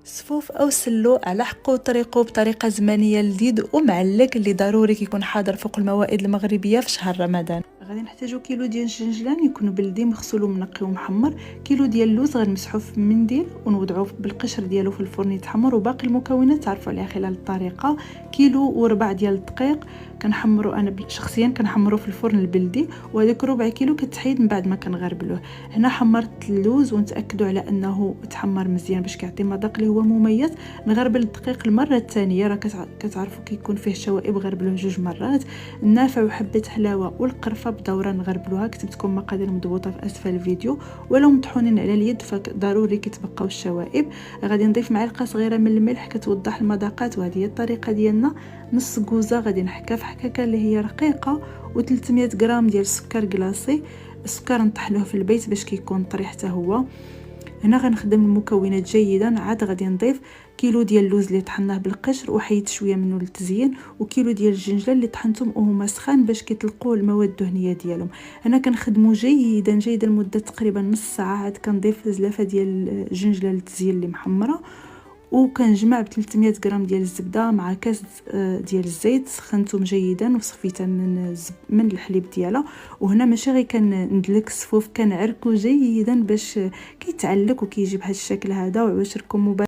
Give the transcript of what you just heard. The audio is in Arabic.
صفوف او سلو على حقه وطريقه بطريقه زمنيه لذيذ ومعلق اللي ضروري كيكون حاضر فوق الموائد المغربيه في شهر رمضان. غادي نحتاجو كيلو ديال الجنجلان يكون بلدي مغسول ومنقي ومحمر، كيلو ديال اللوز غنمسحوه في منديل ونوضعوه بالقشر ديالو في الفرن يتحمر، وباقي المكونات تعرفوا عليها خلال الطريقه. كيلو وربع ديال الدقيق كنحمرو انا شخصيا كنحمرو في الفرن البلدي، وهذاك ربع كيلو كتحيد من بعد ما كنغربلوه. هنا حمرت اللوز ونتاكدوا على انه تحمر مزيان باش كيعطي مذاق اللي هو مميز. نغربل الدقيق المره الثانيه، راه كتعرفوا كيكون فيه شوائب غربلوه 2 مرات. النافع وحبه حلاوه والقرفه بدوره نغربلوها، كتبتكم مقادير مضبوطه في اسفل الفيديو، ولو مطحونين على اليد فضروري كيتبقاو الشوائب. غادي نضيف معلقه صغيره من الملح كتوضح المذاقات، وهذه هي الطريقه ديالنا. نص كوزه غادي نحكها في حكاكه اللي هي رقيقه، و300 غرام ديال السكر كلاصي. السكر نطحنوه في البيت باش كيكون طري حتى هو. هنا غنخدم المكونات جيدا. عاد غادي نضيف كيلو ديال اللوز اللي طحناه بالقشر وحيد شويه منه للتزيين، وكيلو ديال الجنجله اللي طحنتهم وهما سخان باش كيطلقوا المواد الدهنيه ديالهم. هنا كنخدموا جيدا لمده تقريبا نص ساعه. عاد كنضيف زلافه ديال الجنجله للتزيين اللي محمره، وكنجمع ب 300 غرام ديال الزبده مع كاس ديال الزيت سخنتهم جيدا وصفيتها من الحليب ديالها. وهنا ماشي غير كندلك الصفوف، كنعركو جيدا باش كيتعلق وكيجي بهذا الشكل هذا. وعشركم مبارك.